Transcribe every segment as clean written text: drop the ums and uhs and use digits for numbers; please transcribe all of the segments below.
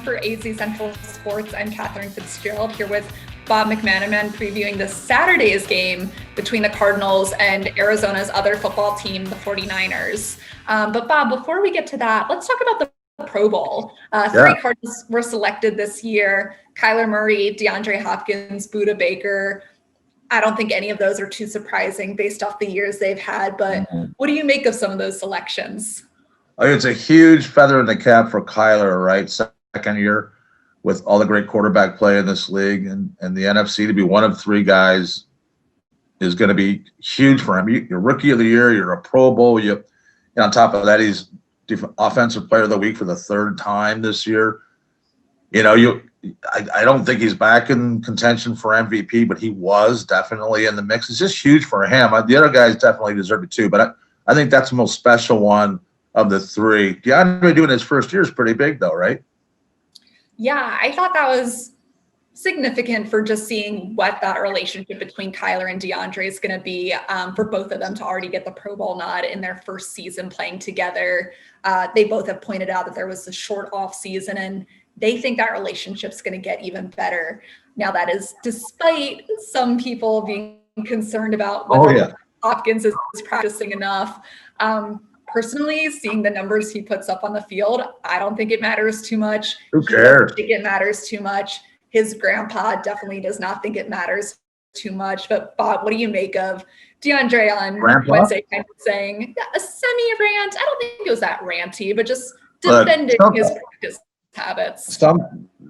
for AZ Central Sports. I'm Katherine Fitzgerald here with Bob McManaman previewing this Saturday's game between the Cardinals and Arizona's other football team, the 49ers. But Bob, before we get to that, let's talk about the Pro Bowl. Three Cardinals were selected this year: Kyler Murray, DeAndre Hopkins, Budda Baker. I don't think any of those are too surprising based off the years they've had, but what do you make of some of those selections? I mean, it's a huge feather in the cap for Kyler, right? Second year with all the great quarterback play in this league, and the NFC to be one of three guys is going to be huge for him. You're Rookie of the Year, you're a Pro Bowl. On top of that, he's Offensive Player of the Week for the third time this year. I don't think he's back in contention for MVP, but he was definitely in the mix. It's just huge for him. The other guys definitely deserve it too, but I think that's the most special one of the three. DeAndre doing his first year is pretty big though, right? Yeah, I thought that was significant for just seeing what that relationship between Kyler and DeAndre is going to be, for both of them to already get the Pro Bowl nod in their first season playing together. They both have pointed out that there was a short off season, and they think that relationship's going to get even better. Now, that is despite some people being concerned about whether Hopkins is practicing enough. Personally, seeing the numbers he puts up on the field, I don't think it matters too much. Who cares? I think it matters too much. His grandpa definitely does not think it matters too much. But Bob, what do you make of DeAndre on Wednesday kind of saying a semi-rant? I don't think it was that ranty, but just defending his practice habits.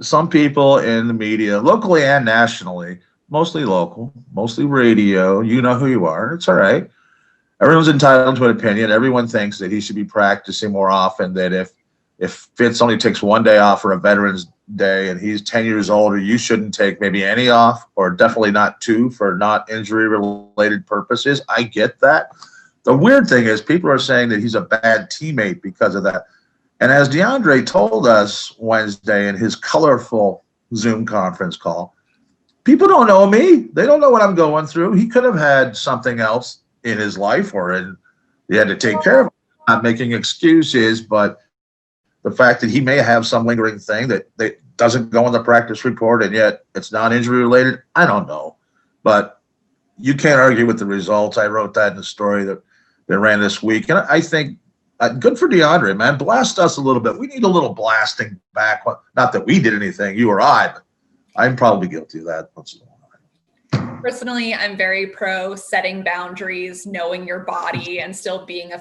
Some people in the media, locally and nationally, mostly local, mostly radio, you know who you are. It's all right. Everyone's entitled to an opinion. Everyone thinks that he should be practicing more often, that if Fitz only takes one day off for a Veterans Day and he's 10 years older, you shouldn't take maybe any off, or definitely not two for not injury-related purposes. I get that. The weird thing is people are saying that he's a bad teammate because of that. And as DeAndre told us Wednesday in his colorful Zoom conference call, people don't know me. They don't know what I'm going through. He could have had something else in his life, or he had to take care of it. I'm not making excuses, but the fact that he may have some lingering thing that doesn't go in the practice report and yet it's not injury related, I don't know. But you can't argue with the results. I wrote that in the story that ran this week. And I think good for DeAndre, man. Blast us a little bit. We need a little blasting back. Not that we did anything, you or I, but I'm probably guilty of that once in a while. Personally, I'm very pro setting boundaries, knowing your body, and still being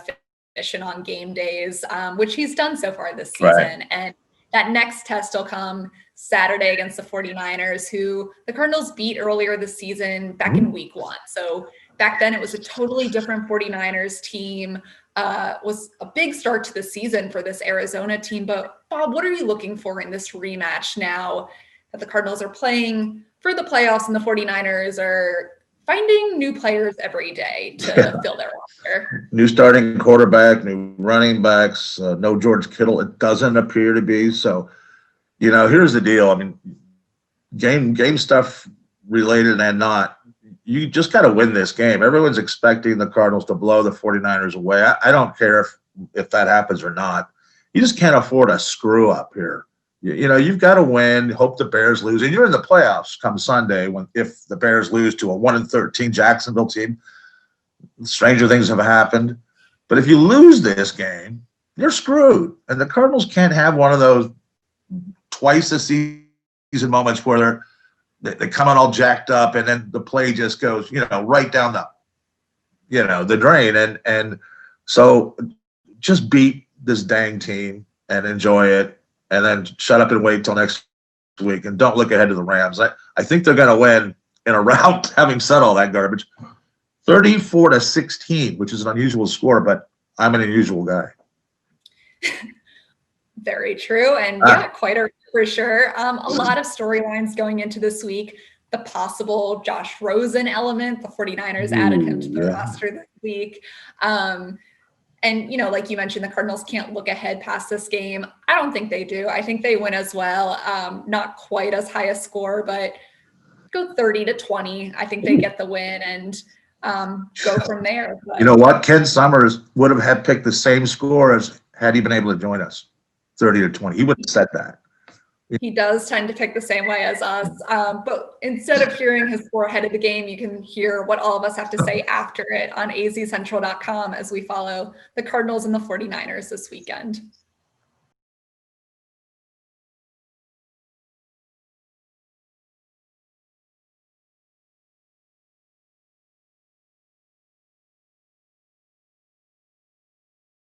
efficient on game days, which he's done so far this season. Right. And that next test will come Saturday against the 49ers, who the Cardinals beat earlier this season back in week 1. So back then it was a totally different 49ers team. Was a big start to the season for this Arizona team. But Bob, what are you looking for in this rematch now that the Cardinals are playing for the playoffs and the 49ers are finding new players every day to fill their roster? New starting quarterback, new running backs, no George Kittle. It doesn't appear to be. So, here's the deal. I mean, game stuff related and not, you just got to win this game. Everyone's expecting the Cardinals to blow the 49ers away. I don't care if that happens or not. You just can't afford a screw up here. You've got to win, hope the Bears lose. And you're in the playoffs come Sunday if the Bears lose to a 1-13 Jacksonville team. Stranger things have happened. But if you lose this game, you're screwed. And the Cardinals can't have one of those twice a season moments where they come out all jacked up and then the play just goes, right down the drain. And so just beat this dang team and enjoy it. And then shut up and wait till next week, and don't look ahead to the Rams. I think they're going to win in a rout, having said all that garbage, 34-16, which is an unusual score, but I'm an unusual guy. Very true, and quite for sure. A lot of storylines going into this week. The possible Josh Rosen element, the 49ers added him to the roster this week. And, like you mentioned, the Cardinals can't look ahead past this game. I don't think they do. I think they win as well. Not quite as high a score, but go 30-20. I think they get the win and go from there. But, you know what? Ken Summers would have had picked the same score as had he been able to join us, 30-20. He wouldn't have said that. He does tend to pick the same way as us. But instead of hearing his score ahead of the game, you can hear what all of us have to say after it on azcentral.com as we follow the Cardinals and the 49ers this weekend.